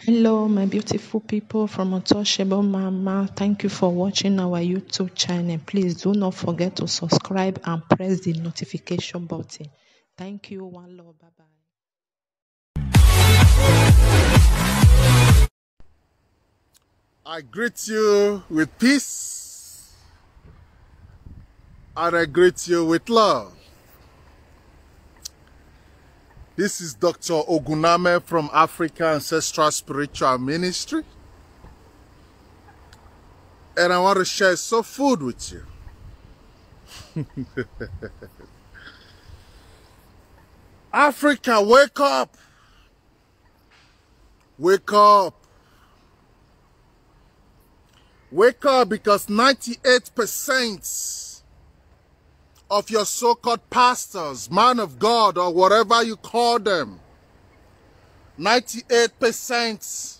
Hello, my beautiful people from Untouchable Mama. Thank you for watching our YouTube channel. Please do not forget to subscribe and press the notification button. Thank you. One love. Bye bye. I greet you with peace and I greet you with love. This is Dr. OGUNAME from Africa Ancestral Spiritual Ministry. And I want to share some food with you. Africa, wake up. Wake up. Wake up, because 98% of your so-called pastors, man of God, or whatever you call them, 98%,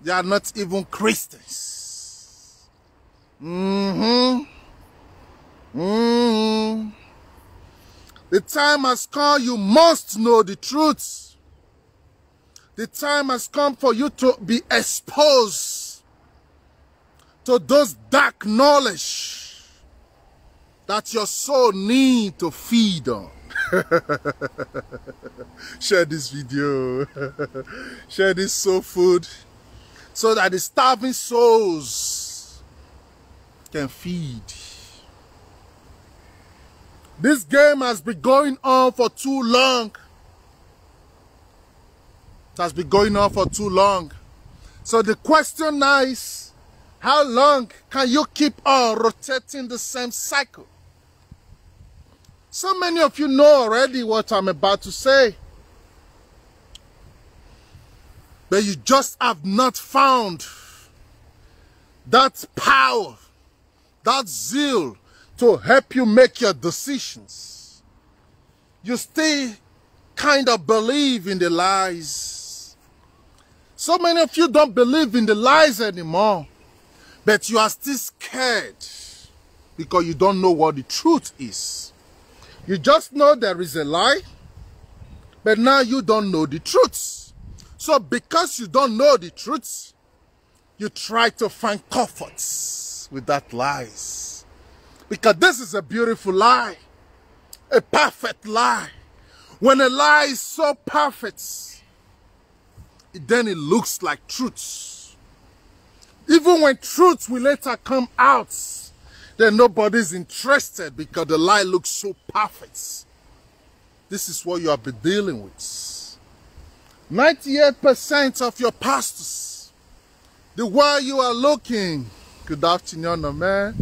they are not even Christians. The time has come, you must know the truth. The time has come for you to be exposed to those dark knowledge that your soul need to feed on. Share this video. Share this soul food so that the starving souls can feed. This game has been going on for too long. It has been going on for too long. So the question now is, how long can you keep on rotating the same cycle? So many of you know already what I'm about to say. But you just have not found that power, that zeal to help you make your decisions. You still kind of believe in the lies. So many of you don't believe in the lies anymore. But you are still scared because you don't know what the truth is. You just know there is a lie, but now you don't know the truth. So because you don't know the truth, you try to find comforts with that lies. Because this is a beautiful lie, a perfect lie. When a lie is so perfect, then it looks like truth. Even when truth will later come out, then nobody's interested because the lie looks so perfect. This is what you have been dealing with. 98% of your pastors, the way you are looking, good afternoon, man.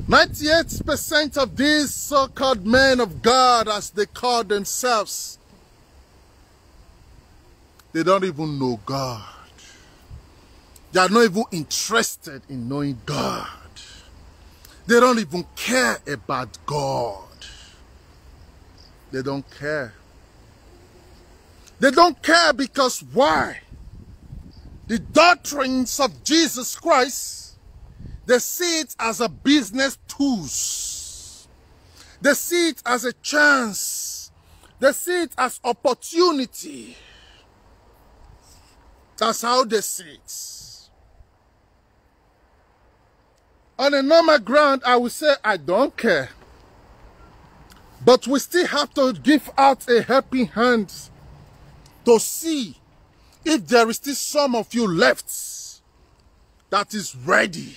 98% of these so-called men of God, as they call themselves, they don't even know God. They are not even interested in knowing God. They don't even care about God. They don't care. They don't care because why? The doctrines of Jesus Christ, they see it as a business tool. They see it as a chance. They see it as opportunity. That's how they see it. On a normal ground, I would say, I don't care. But we still have to give out a helping hand to see if there is still some of you left that is ready.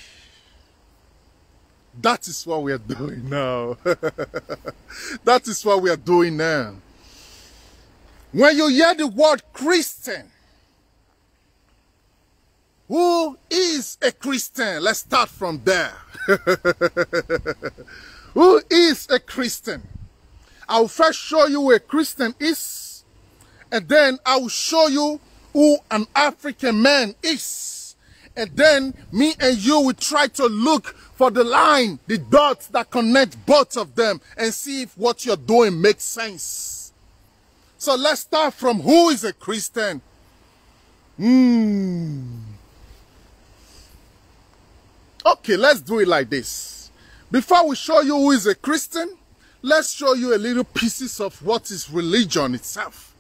That is what we are doing now. That is what we are doing now. When you hear the word Christian, who is a Christian? Let's start from there. Who is a Christian? I will first show you who a Christian is, and then I will show you who an African man is. And then me and you will try to look for the line, the dots that connect both of them, and see if what you're doing makes sense. So let's start from who is a Christian. Okay, let's do it like this. Before we show you who is a Christian, let's show you a little pieces of what is religion itself.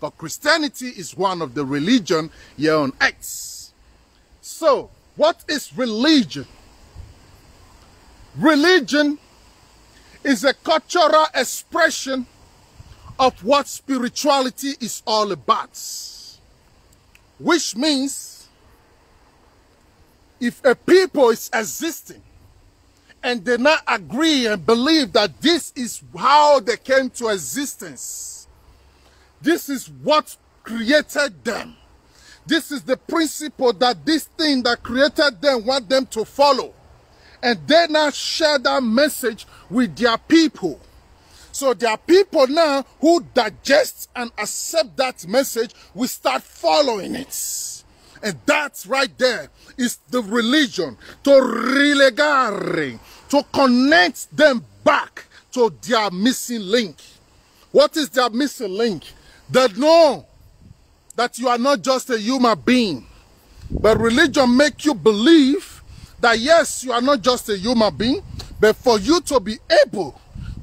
But Christianity is one of the religion here on earth. So, what is religion? Religion is a cultural expression of what spirituality is all about. Which means, if a people is existing and they not agree and believe that this is how they came to existence, this is what created them, this is the principle that this thing that created them want them to follow, and they now share that message with their people. So there are people now who digest and accept that message, will start following it. And that right there is the religion, to relegare, to connect them back to their missing link. What is their missing link? They know that you are not just a human being, but religion makes you believe that yes, you are not just a human being, but for you to be able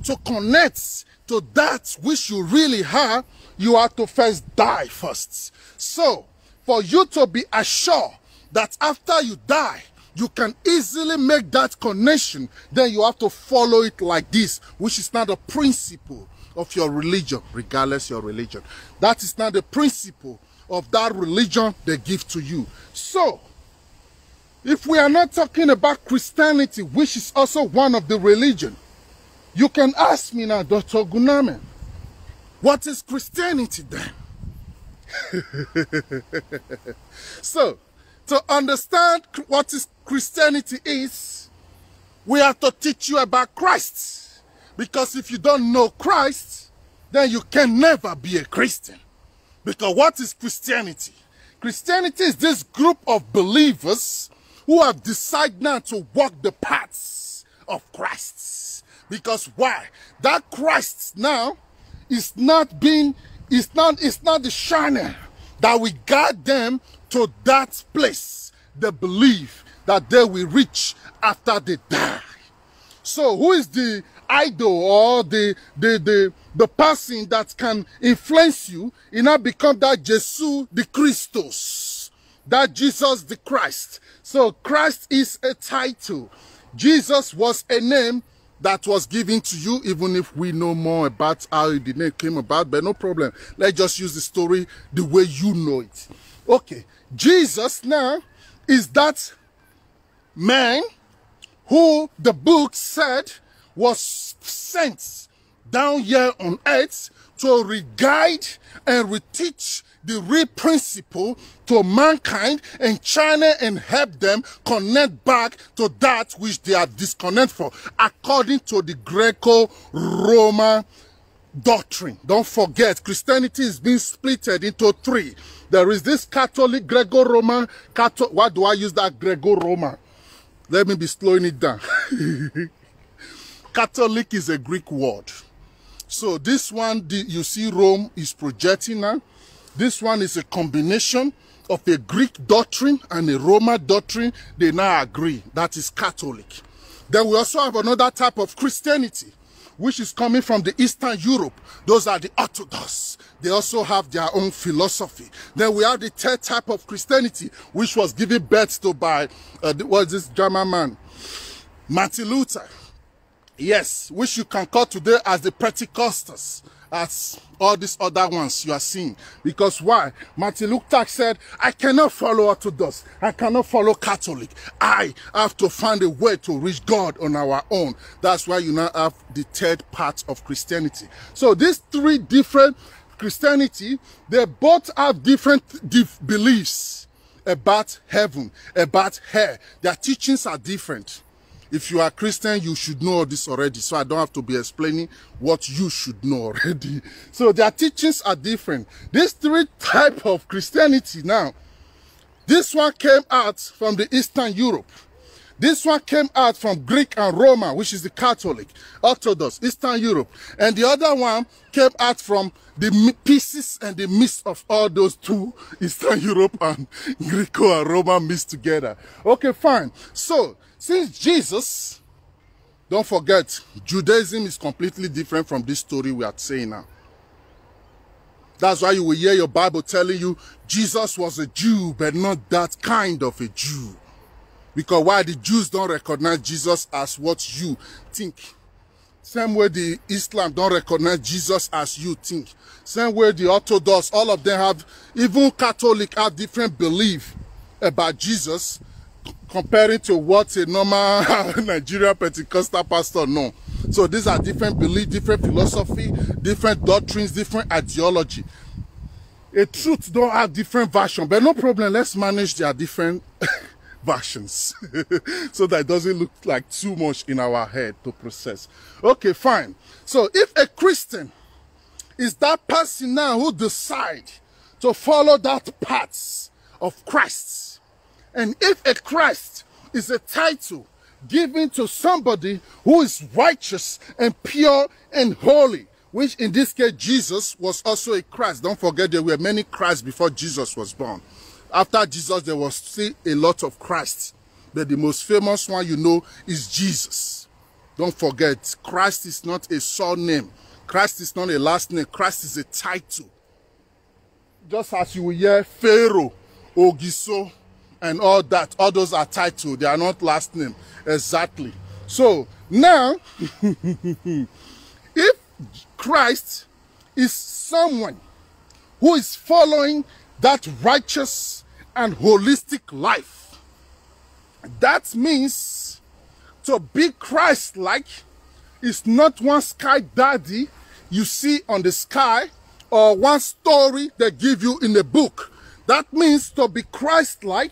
to connect to that which you really are, you have to first die first. So, for you to be assured that after you die, you can easily make that connection, then you have to follow it like this, which is not the principle of your religion, regardless your religion. That is not the principle of that religion they give to you. So, if we are not talking about Christianity, which is also one of the religion, you can ask me now, Dr. OGUNAME, what is Christianity then? So, to understand what is Christianity is, we have to teach you about Christ. Because if you don't know Christ, then you can never be a Christian. Because what is Christianity? Christianity is this group of believers who have decided now to walk the paths of Christ. Because why? That Christ now is not the shining that will guide them to that place they believe that they will reach after they die. So who is the idol or the person that can influence you in now become that Jesus the Christos, that Jesus the Christ? So Christ is a title. Jesus was a name that was given to you, even if we know more about how the name came about, but no problem. Let's just use the story the way you know it. Okay, Jesus now is that man who the book said was sent down here on earth to re-guide and re-teach the real principle to mankind and China and help them connect back to that which they are disconnected for, according to the Greco-Roman doctrine. Don't forget, Christianity is being split into three. There is this Catholic, Greco-Roman, why do I use that Greco-Roman? Let me be slowing it down. Catholic is a Greek word. So this one, you see Rome is projecting now. This one is a combination of a Greek doctrine and a Roman doctrine. They now agree. That is Catholic. Then we also have another type of Christianity, which is coming from the Eastern Europe. Those are the Orthodox. They also have their own philosophy. Then we have the third type of Christianity, which was given birth to by, what's this German man? Martin Luther. Yes, which you can call today as the Pentecostals, as all these other ones you are seeing. Because why? Martin Luther said, I cannot follow Orthodox. I cannot follow Catholic. I have to find a way to reach God on our own. That's why you now have the third part of Christianity. So these three different Christianity, they both have different beliefs about heaven, about hell. Their teachings are different. If you are Christian, you should know all this already. So I don't have to be explaining what you should know already. So their teachings are different. These three types of Christianity now, this one came out from the Eastern Europe. This one came out from Greek and Roman, which is the Catholic, Orthodox, Eastern Europe. And the other one came out from the pieces and the mix of all those two, Eastern Europe and Greco and Roman mixed together. Okay, fine. So, since Jesus, don't forget, Judaism is completely different from this story we are saying now. That's why you will hear your Bible telling you Jesus was a Jew, but not that kind of a Jew. Because why the Jews don't recognize Jesus as what you think. Same way the Islam don't recognize Jesus as you think. Same way the Orthodox, all of them have, even Catholic have different belief about Jesus comparing to what a normal Nigerian Pentecostal pastor knows. So these are different beliefs, different philosophy, different doctrines, different ideology. A truth don't have different versions, but no problem, let's manage their different versions so that it doesn't look like too much in our head to process. Okay, fine. So if a Christian is that person now who decides to follow that path of Christ, and if a Christ is a title given to somebody who is righteous and pure and holy, which in this case Jesus was also a Christ. Don't forget there were many Christs before Jesus was born. After Jesus there was still a lot of Christs, but the most famous one you know is Jesus. Don't forget, Christ is not a surname. Christ is not a last name. Christ is a title. Just as you will hear Pharaoh, Ogiso, and all that, all those are titles. They are not last name. Exactly. So now, if Christ is someone who is following that righteous and holistic life, that means to be Christ-like is not one sky daddy you see on the sky or one story they give you in a book. That means to be Christ-like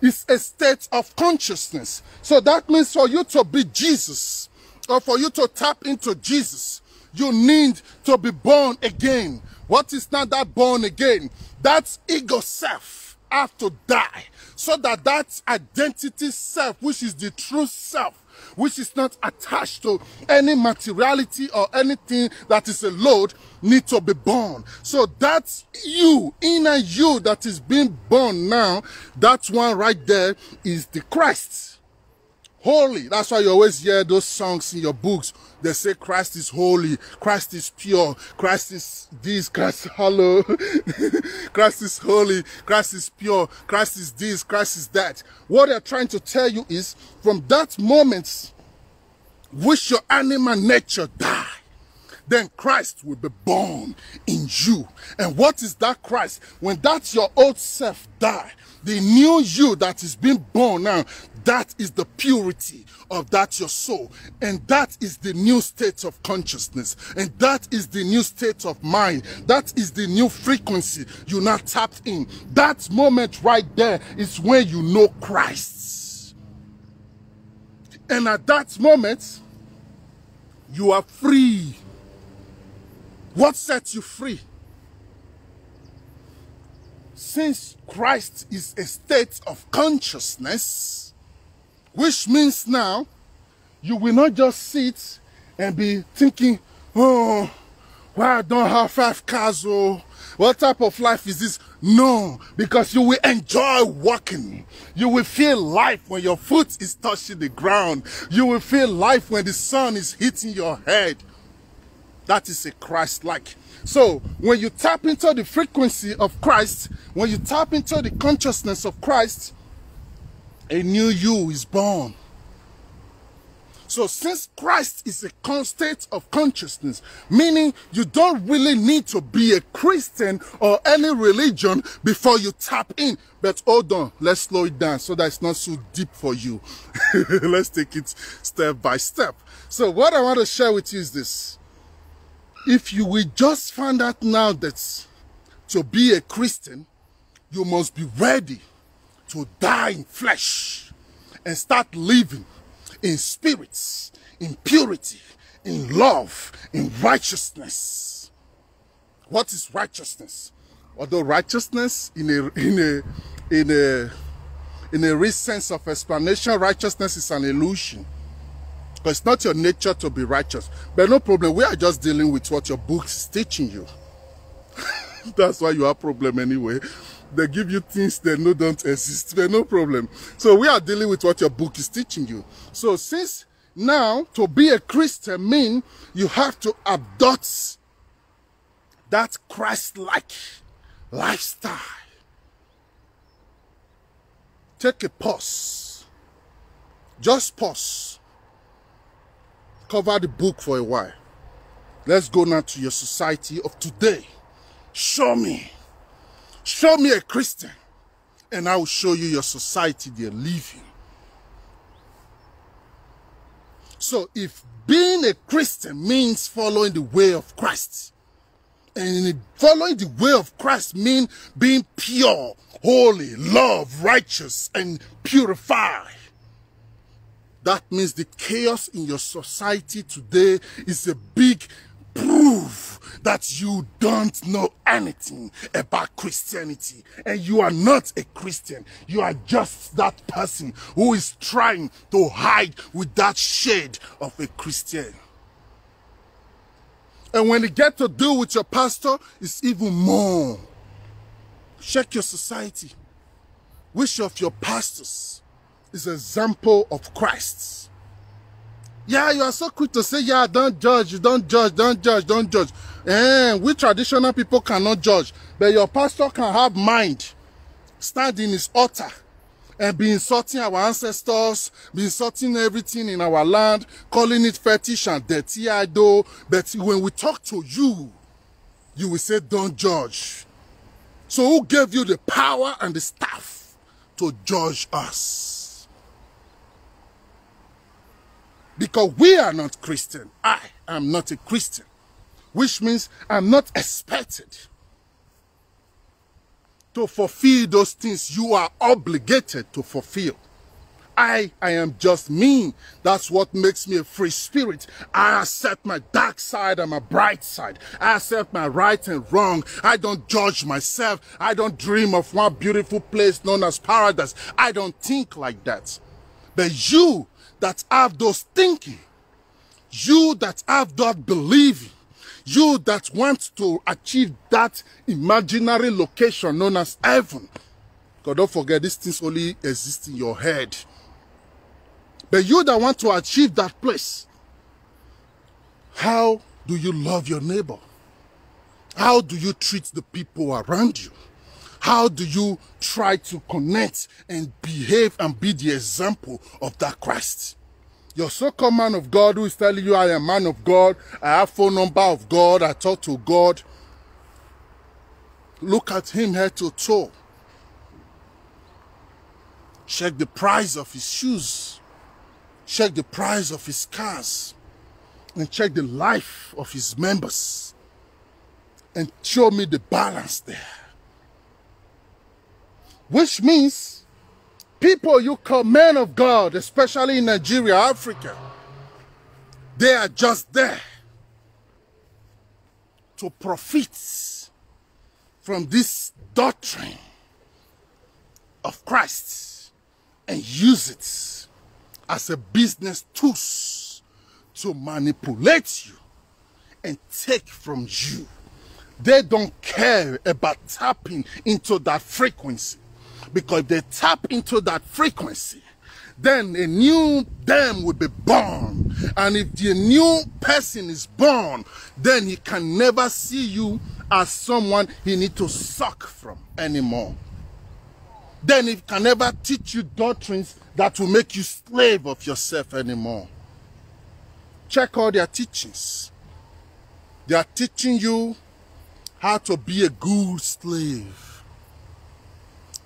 is a state of consciousness. So that means for you to be Jesus, or for you to tap into Jesus, you need to be born again. What is not that born again? That ego self have to die, so that that identity self, which is the true self, which is not attached to any materiality or anything that is a load, need to be born. So that's you, inner you that is being born now. That one right there is the Christ. Holy. That's why you always hear those songs in your books. They say Christ is holy, Christ is pure, Christ is this, Christ, hello. Christ is holy, Christ is pure, Christ is this, Christ is that. What they're trying to tell you is, from that moment which your animal nature die, then Christ will be born in you. And what is that Christ? When that's your old self die, the new you that is being born now, that is the purity of that your soul. And that is the new state of consciousness. And that is the new state of mind. That is the new frequency you now tapped in. That moment right there is when you know Christ. And at that moment, you are free. What sets you free? Since Christ is a state of consciousness, which means now you will not just sit and be thinking, oh, why I don't have 5 cars, oh, what type of life is this? No, because you will enjoy walking. You will feel life when your foot is touching the ground. You will feel life when the sun is hitting your head. That is a Christ-like. So when you tap into the frequency of Christ, when you tap into the consciousness of Christ, a new you is born. So since Christ is a constant of consciousness, meaning you don't really need to be a Christian or any religion before you tap in. But hold on, let's slow it down so that it's not so deep for you. Let's take it step by step. So what I want to share with you is this. If you will just find out now that to be a Christian, you must be ready to die in flesh and start living in spirits, in purity, in love, in righteousness. What is righteousness? Although righteousness in a real sense of explanation, righteousness is an illusion. Because it's not your nature to be righteous. But no problem, we are just dealing with what your book is teaching you. That's why you have a problem anyway. They give you things that don't exist, but no problem. So we are dealing with what your book is teaching you. So since now, to be a Christian means you have to adopt that Christ-like lifestyle. Take a pause. Just pause. Cover the book for a while. Let's go now to your society of today. Show me a Christian, and I will show you your society they're living. So if being a Christian means following the way of Christ, and following the way of Christ means being pure, holy, love, righteous, and purified, that means the chaos in your society today is a big proof that you don't know anything about Christianity, and you are not a Christian. You are just that person who is trying to hide with that shade of a Christian. And when you get to deal with your pastor, it's even more. Check your society. Which of your pastors is an example of Christ? Yeah, you are so quick to say, yeah, don't judge, don't judge, don't judge, don't judge. And we traditional people cannot judge. But your pastor can have mind, stand in his altar, and be insulting our ancestors, be insulting everything in our land, calling it fetish and dirty idol. But when we talk to you, you will say, don't judge. So who gave you the power and the staff to judge us? Because we are not Christian. I am not a Christian, which means I'm not expected to fulfill those things you are obligated to fulfill. I am just me. That's what makes me a free spirit. I accept my dark side and my bright side. I accept my right and wrong. I don't judge myself. I don't dream of one beautiful place known as paradise. I don't think like that. But you that have those thinking, you that have that believing, you that want to achieve that imaginary location known as heaven, because don't forget, these things only exist in your head. But you that want to achieve that place, how do you love your neighbor? How do you treat the people around you? How do you try to connect and behave and be the example of that Christ? Your so-called man of God who is telling you, I am man of God, I have phone number of God, I talk to God. Look at him head to toe. Check the price of his shoes. Check the price of his cars. And check the life of his members. And show me the balance there. Which means people you call men of God, especially in Nigeria, Africa, they are just there to profit from this doctrine of Christ and use it as a business tool to manipulate you and take from you. They don't care about tapping into that frequency. Because if they tap into that frequency, then a new them will be born. And if the new person is born, then he can never see you as someone he needs to suck from anymore. Then he can never teach you doctrines that will make you slave of yourself anymore. Check all their teachings. They are teaching you how to be a good slave.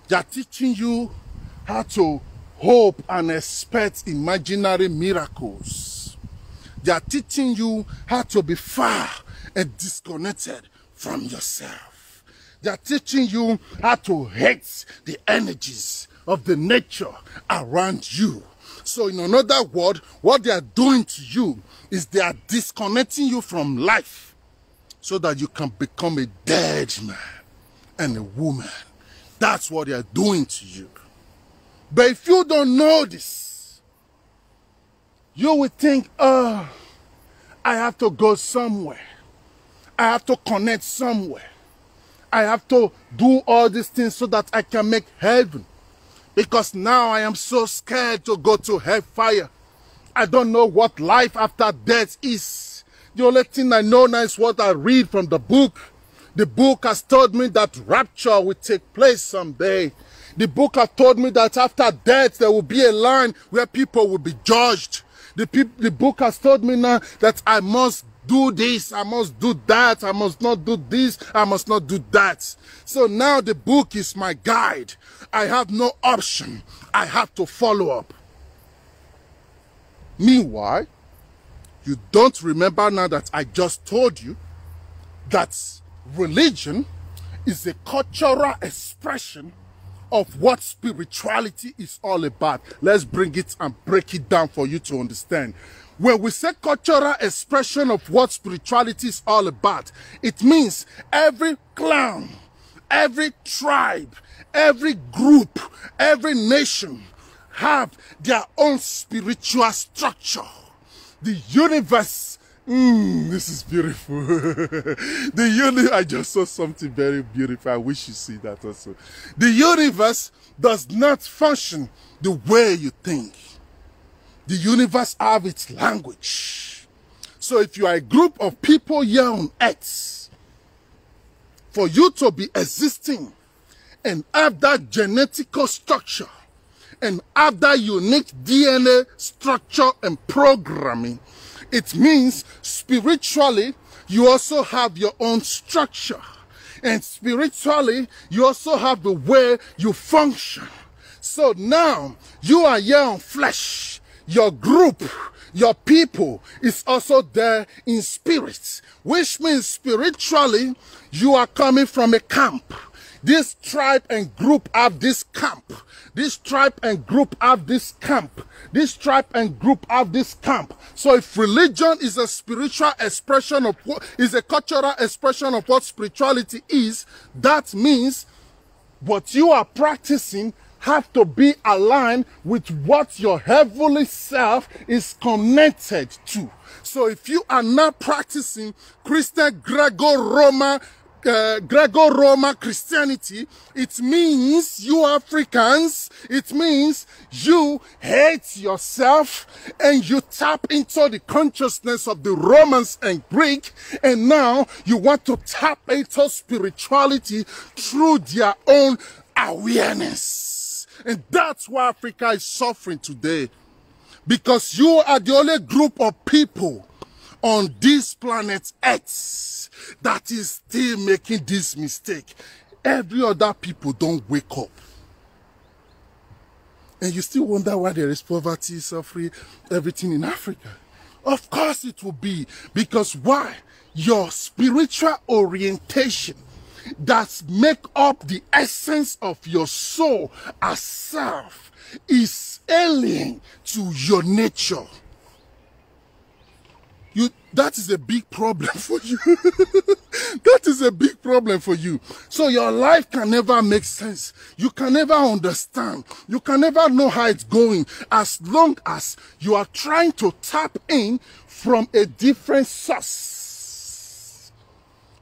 They are teaching you how to hope and expect imaginary miracles. They are teaching you how to be far and disconnected from yourself. They are teaching you how to hate the energies of the nature around you. So in another word, what they are doing to you is they are disconnecting you from life so that you can become a dead man and a woman. That's what they are doing to you. But if you don't know this, you will think, oh, I have to go somewhere. I have to connect somewhere. I have to do all these things so that I can make heaven. Because now I am so scared to go to hellfire. I don't know what life after death is. The only thing I know now is what I read from the book. The book has told me that rapture will take place someday. The book has told me that after death there will be a line where people will be judged. The book has told me now that I must do this, I must do that, I must not do this, I must not do that. So now the book is my guide. I have no option. I have to follow up. Meanwhile, you don't remember now that I just told you that religion is a cultural expression of what spirituality is all about. Let's bring it and break it down for you to understand. When we say cultural expression of what spirituality is all about, it means every clan, every tribe, every group, every nation have their own spiritual structure. The universe, this is beautiful. I just saw something very beautiful. I wish you see that also. The universe does not function the way you think. The universe has its language. So if you are a group of people here on earth, for you to be existing and have that genetical structure and have that unique DNA structure and programming, it means spiritually, you also have your own structure. And spiritually, you also have the way you function. So now, you are here on flesh. Your group, your people is also there in spirit. Which means spiritually, you are coming from a camp. This tribe and group have this camp. This tribe and group have this camp. This tribe and group have this camp. So if religion is a spiritual expression of what is a cultural expression of what spirituality is, that means what you are practicing have to be aligned with what your heavenly self is connected to. So if you are not practicing Christian Greco-Roman Christianity, it means you Africans, it means you hate yourself and you tap into the consciousness of the Romans and Greek, and now you want to tap into spirituality through their own awareness. And that's why Africa is suffering today, because you are the only group of people on this planet Earth that is still making this mistake. Every other people don't wake up. And you still wonder why there is poverty, suffering, everything in Africa. Of course it will be. Because why? Your spiritual orientation that make up the essence of your soul as self is alien to your nature. That is a big problem for you. That is a big problem for you. So your life can never make sense. You can never understand. You can never know how it's going as long as you are trying to tap in from a different source,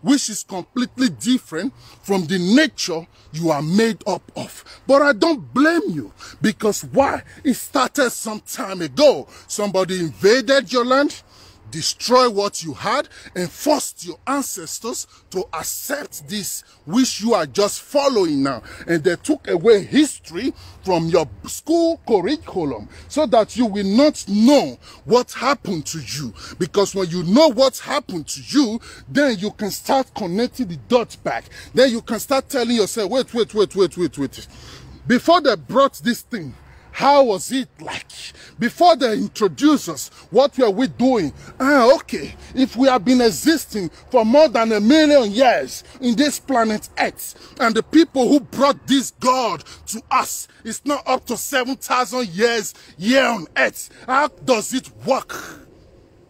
which is completely different from the nature you are made up of. But I don't blame you, because why? It started some time ago. Somebody invaded your land, destroy what you had, and forced your ancestors to accept this, which you are just following now. And they took away history from your school curriculum so that you will not know what happened to you. Because when you know what happened to you, then you can start connecting the dots back. Then you can start telling yourself, wait. Before they brought this thing, how was it like? Before they introduced us, what were we doing? Okay, if we have been existing for more than 1 million years in this planet Earth, and the people who brought this God to us is not up to 7,000 years here on Earth, how does it work?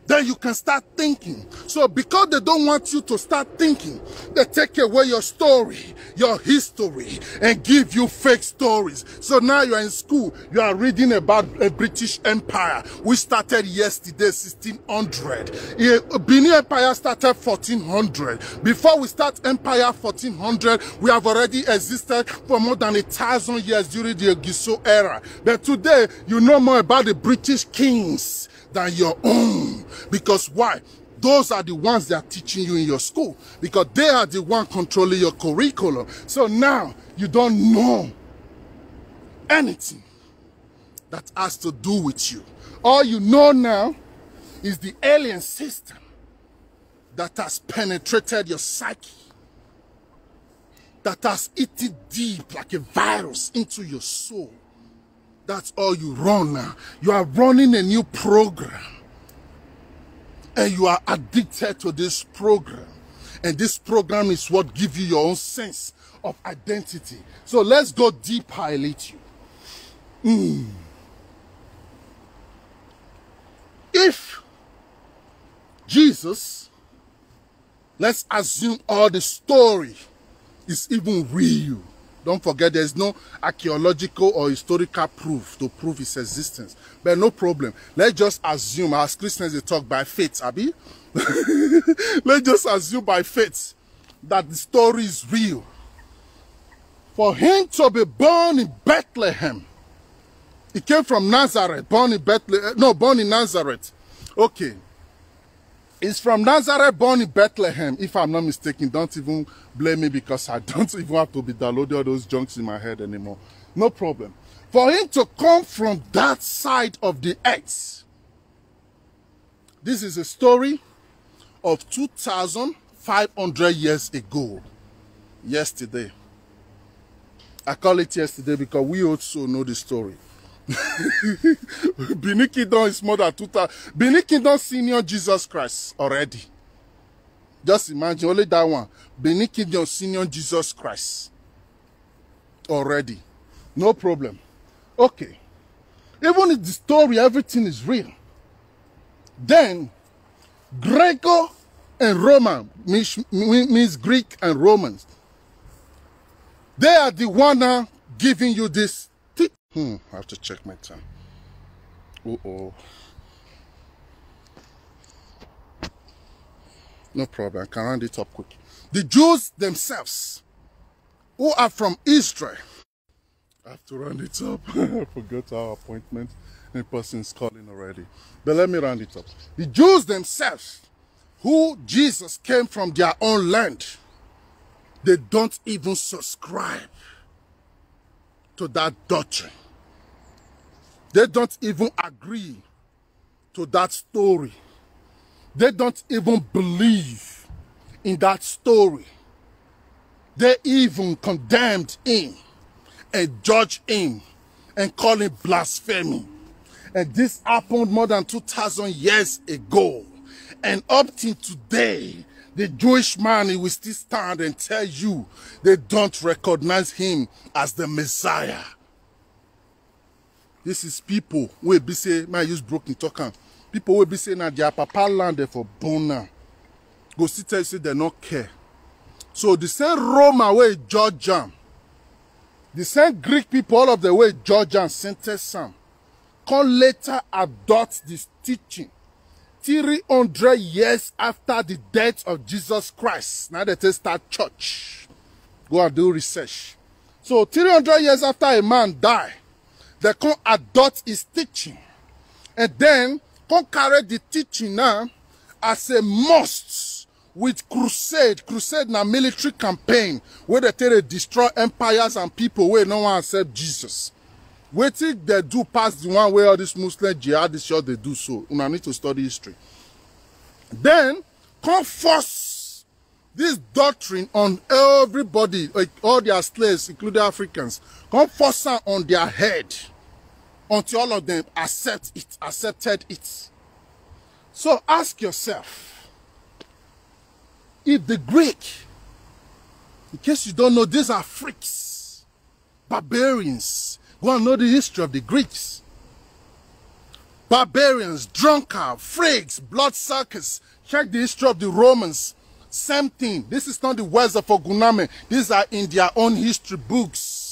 Then you can start thinking. So because they don't want you to start thinking, they take away your story, your history, and give you fake stories. So now you are in school, you are reading about a British Empire, which started yesterday, 1600. Benin Empire started 1400. Before we start Empire 1400, we have already existed for more than 1,000 years during the Giso era. But today, you know more about the British kings than your own. Because why? Those are the ones that are teaching you in your school because they are the one controlling your curriculum. So now you don't know anything that has to do with you. All you know now is the alien system that has penetrated your psyche, that has eaten deep like a virus into your soul. That's all you run now. You are running a new program. And you are addicted to this program. And this program is what gives you your own sense of identity. So let's go deeper, I let you. If Jesus, let's assume all the story is even real. Don't forget, there's no archaeological or historical proof to prove his existence. But no problem. Let's just assume, as Christians, they talk by faith, Abi. Let's just assume by faith that the story is real. For him to be born in Bethlehem, he came from Nazareth, born in Bethlehem, no, born in Nazareth. Okay. He's from Nazareth, born in Bethlehem, if I'm not mistaken. Don't even blame me because I don't even have to be downloading all those junks in my head anymore. No problem. For him to come from that side of the earth. This is a story of 2,500 years ago. Yesterday. I call it yesterday because we also know the story. Benin Kingdom is more than 2,000. Benin Kingdom senior Jesus Christ already. Just imagine only that one. Benin Kingdom senior Jesus Christ already. No problem. Okay. Even if the story, everything is real. Then Greco and Roman means Greek and Romans. They are the one now giving you this. I have to check my time. No problem, I can round it up quick. The Jews themselves, who are from Israel. I have to round it up. I forgot our appointment. A person is calling already. But let me round it up. The Jews themselves, who Jesus came from their own land, they don't even subscribe to that doctrine. They don't even agree to that story. They don't even believe in that story. They even condemned him and judged him and called him blasphemy. And this happened more than 2,000 years ago. And up till today, the Jewish man, he will still stand and tell you they don't recognize him as the Messiah. This is people who will be saying, man, use broken talking. People will be saying that their papa landed for Bona. Go see tell you say they don't care. So the same Roma way Georgian, the same Greek people, all of the way Georgian sentence some, can later adopt this teaching. 300 years after the death of Jesus Christ. Now they start church. Go and do research. So 300 years after a man died, they can adopt his teaching. And then can carry the teaching now as a must with crusade. Crusade na military campaign where they tell they destroy empires and people where no one accept Jesus. Waiting they do pass the one where all these Muslim jihadists sure they do so. You need to study history. Then come force this doctrine on everybody, like all their slaves, including Africans. Come force her on their head until all of them accepted it. So ask yourself, if the Greek, in case you don't know, these are freaks, barbarians. Go and know the history of the Greeks. Barbarians, drunkards, freaks, bloodsuckers. Check the history of the Romans. Same thing. This is not the words of OGUNAME. These are in their own history books.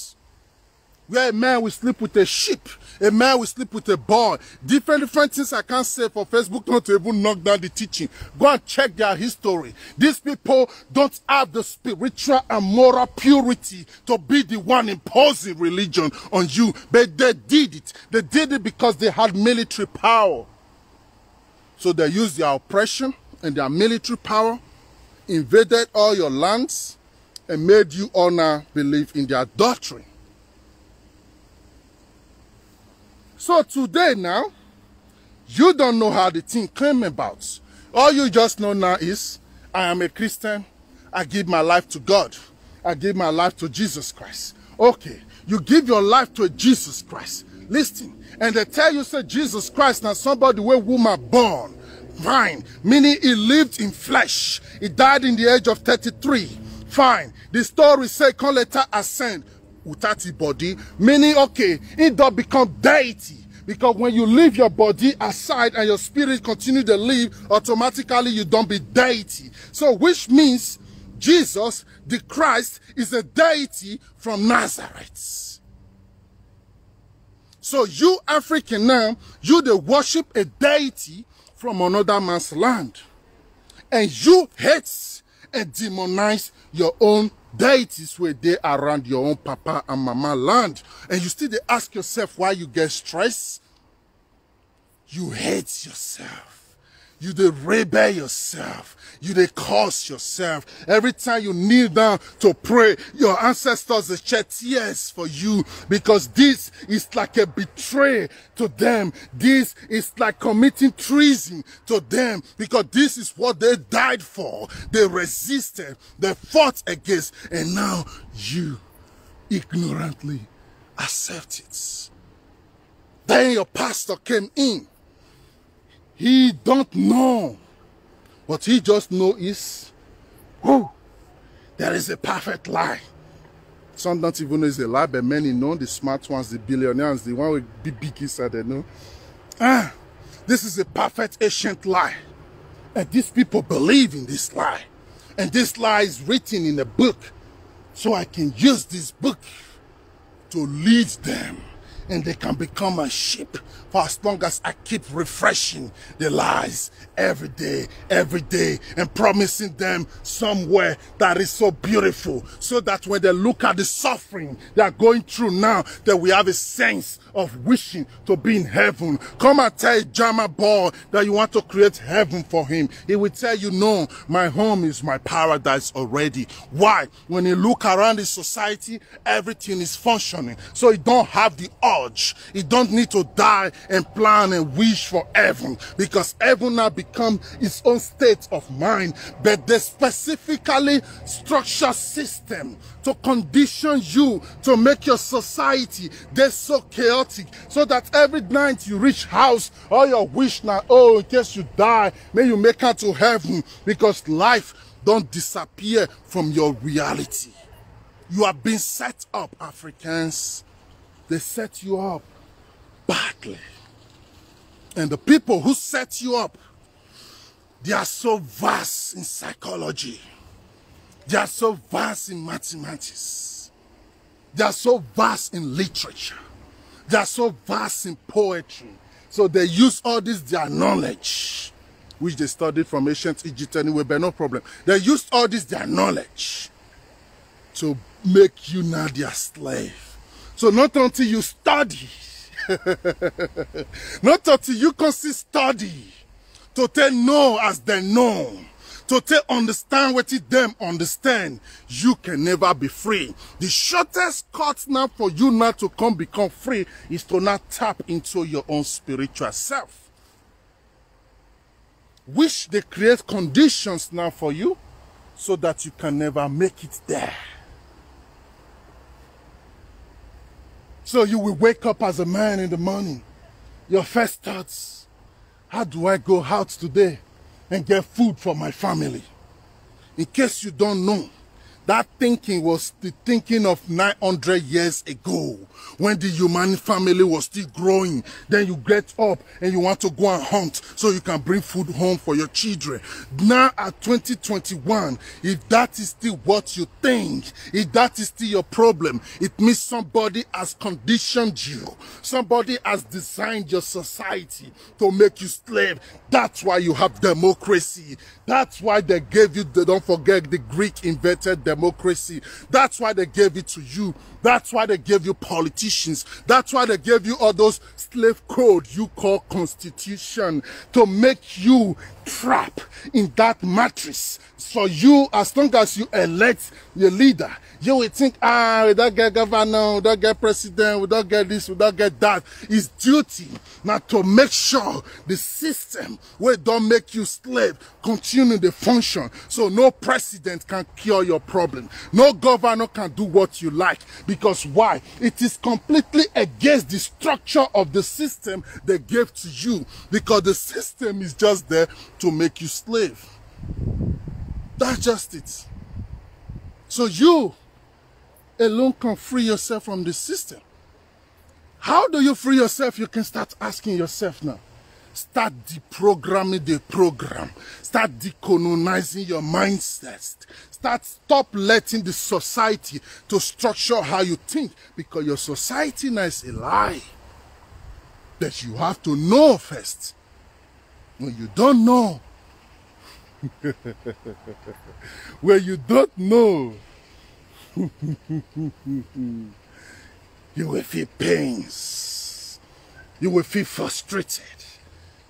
Where a man will sleep with a sheep. A man will sleep with a boy. Different things I can't say for Facebook not to even knock down the teaching. Go and check their history. These people don't have the spiritual and moral purity to be the one imposing religion on you. But they did it. They did it because they had military power. So they used their oppression and their military power, invaded all your lands, and made you all now believe in their doctrine. So today now, you don't know how the thing came about. All you just know now is, I am a Christian, I give my life to God. I give my life to Jesus Christ. Okay, you give your life to Jesus Christ. Listen, and they tell you, say, Jesus Christ, now somebody where woman born. Fine, meaning he lived in flesh. He died in the age of 33. Fine, the story say, come later ascend without his body. Meaning, okay, he don't become deity. Because when you leave your body aside and your spirit continue to live, automatically you don't be deity. So which means Jesus, the Christ, is a deity from Nazareth. So you African now, you they worship a deity from another man's land. And you hate and demonize your own deities where they around your own papa and mama land. And you still they ask yourself why you get stressed. You hate yourself. You they rebel yourself. You they curse yourself. Every time you kneel down to pray, your ancestors they shed tears for you, because this is like a betrayal to them. This is like committing treason to them, because this is what they died for. They resisted, they fought against, and now you ignorantly accept it. Then your pastor came in. He don't know. What he just know is, oh, there is a perfect lie. Some don't even know it's a lie, but many know, the smart ones, the billionaires, the one with big inside, they know. This is a perfect ancient lie. And these people believe in this lie. And this lie is written in a book. So I can use this book to lead them. And they can become a sheep for as long as I keep refreshing the lies every day, and promising them somewhere that is so beautiful, so that when they look at the suffering they are going through now, that we have a sense of wishing to be in heaven. Come and tell a Jama boy that you want to create heaven for him. He will tell you, no, my home is my paradise already. Why? When you look around the society, everything is functioning. So you don't have the urge. You don't need to die and plan and wish for heaven, because heaven now become its own state of mind. But the specifically structured system to condition you to make your society they're so chaotic, so that every night you reach house, all your wish now, oh, in case you die, may you make it to heaven, because life don't disappear from your reality. You are being set up, Africans. They set you up badly. And the people who set you up, they are so vast in psychology. They are so vast in mathematics. They are so vast in literature. They are so vast in poetry. So they use all this, their knowledge, which they studied from ancient Egypt anyway, but no problem. They used all this, their knowledge, to make you now their slave. So not until you study, not until you can see study, to tell know as they know, to tell understand what it them understand, you can never be free. The shortest cut now for you not to come become free is to not tap into your own spiritual self, which they create conditions now for you so that you can never make it there. So you will wake up as a man in the morning. Your first thoughts, how do I go out today and get food for my family? In case you don't know, that thinking was the thinking of 900 years ago, when the human family was still growing. Then you get up and you want to go and hunt so you can bring food home for your children. Now at 2021, if that is still what you think, if that is still your problem, it means somebody has conditioned you. Somebody has designed your society to make you slave. That's why you have democracy. That's why they gave you, don't forget, the Greek invented democracy. democracy. That's why they gave it to you. That's why they gave you politicians. That's why they gave you all those slave code you call constitution, to make you trap in that matrix. So you, as long as you elect your leader, you will think, we don't get governor, we don't get president, we don't get this, we don't get that. It's duty now to make sure the system where don't make you slave continue to function. So no president can cure your problem. No governor can do what you like. Because why? It is completely against the structure of the system they gave to you. Because the system is just there to make you slave. That's just it. So you alone can free yourself from the system. How do you free yourself? You can start asking yourself now. Start deprogramming the program. Start decolonizing your mindset. Stop letting the society to structure how you think, because your society now is a lie that you have to know first. When you don't know, when you don't know, you will feel pains. You will feel frustrated.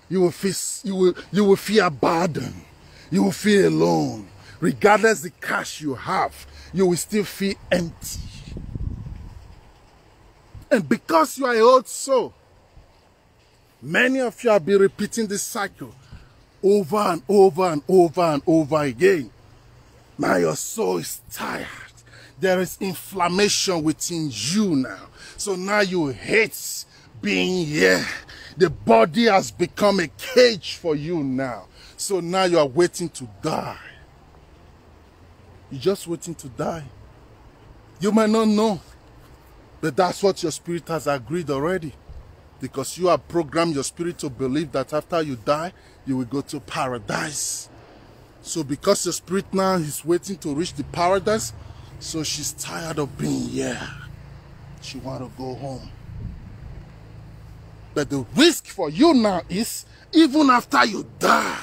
You will feel abandoned. You will feel alone. Regardless the cash you have, you will still feel empty. And because you are an old soul, many of you have been repeating this cycle over and over and over and over again. Now your soul is tired. There is inflammation within you now. So now you hate being here. The body has become a cage for you now. So now you are waiting to die. You're just waiting to die. You might not know, but that's what your spirit has agreed already. Because you have programmed your spirit to believe that after you die, you will go to paradise. So because your spirit now is waiting to reach the paradise, so she's tired of being here. She wants to go home. But the risk for you now is, even after you die,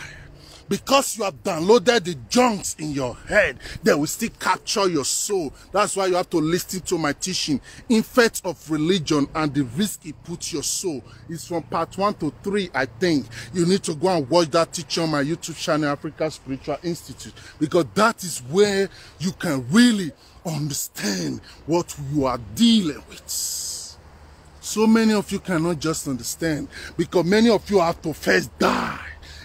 because you have downloaded the junks in your head, they will still capture your soul. That's why you have to listen to my teaching, Effects of Religion and the Risk it puts your soul. It's from part 1 to 3, I think. You need to go and watch that teaching on my YouTube channel, Africa Spiritual Institute, because that is where you can really understand what you are dealing with. So many of you cannot just understand, because many of you have to first die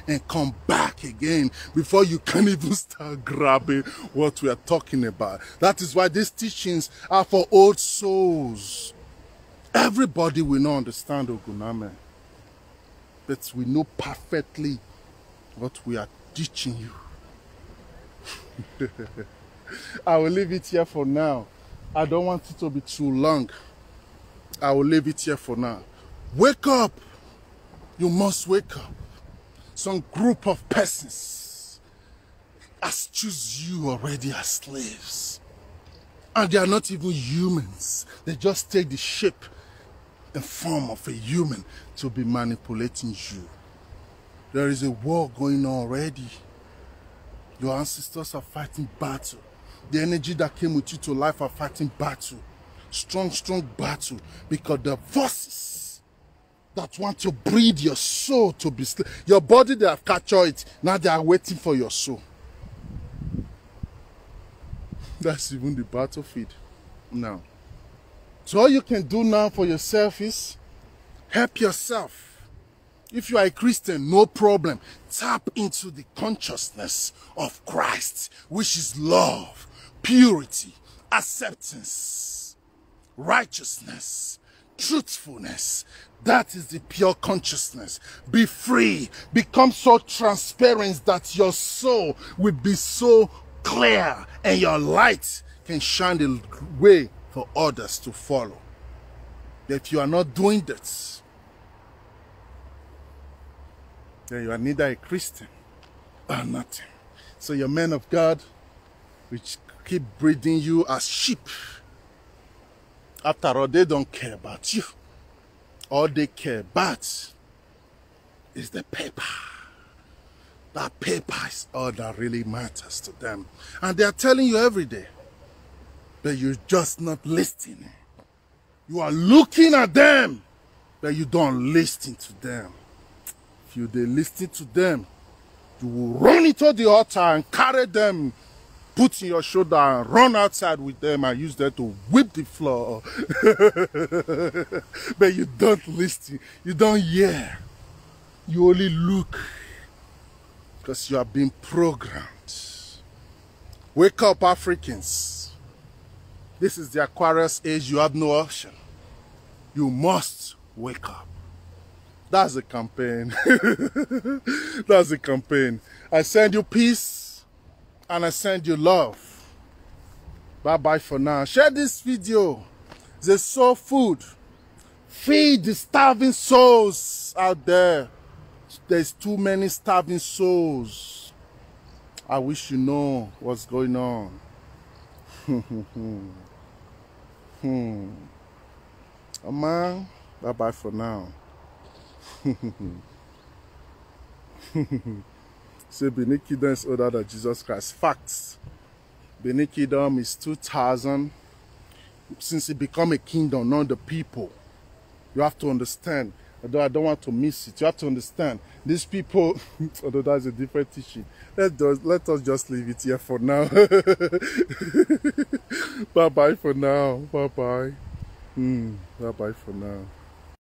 and come back again before you can even start grabbing what we are talking about. That is why these teachings are for old souls. Everybody will not understand OGUNAME, but we know perfectly what we are teaching you. I will leave it here for now. I don't want it to be too long. I will leave it here for now. Wake up. You must wake up. Some group of persons has choose you already as slaves. And they are not even humans. They just take the shape and form of a human to be manipulating you. There is a war going on already. Your ancestors are fighting battle. The energy that came with you to life are fighting battle. Strong, strong battle. Because the forces that want to breed your soul to be slave. Your body, they have captured it. Now they are waiting for your soul. That's even the battlefield now. So all you can do now for yourself is help yourself. If you are a Christian, no problem. Tap into the consciousness of Christ, which is love, purity, acceptance, righteousness, truthfulness. That is the pure consciousness. Be free. Become so transparent that your soul will be so clear and your light can shine the way for others to follow. If you are not doing that, then you are neither a Christian or nothing. So your men of God, which keep breeding you as sheep, after all, they don't care about you. All they care about is the paper. That paper is all that really matters to them. And they are telling you every day, but you're just not listening. You are looking at them, but you don't listen to them. If you dey listen to them, you will run into the altar and carry them, put in your shoulder and run outside with them and use them to whip the floor. But you don't listen, you don't hear. You only look because you are being programmed. Wake up, Africans. This is the Aquarius age. You have no option. You must wake up. That's a campaign. That's a campaign. I send you peace and I send you love. Bye-bye for now. Share this video. There's soul food. Feed the starving souls out there. There's too many starving souls. I wish you know what's going on. Oh man, bye-bye for now. Say Benin Kingdom is older than Jesus Christ. Facts. Benin Kingdom is 2000. Since it became a kingdom, not the people. You have to understand. Although I don't want to miss it, you have to understand. These people, although that's a different teaching. Let us just leave it here for now. Bye-bye for now. Bye-bye. Bye-bye for now.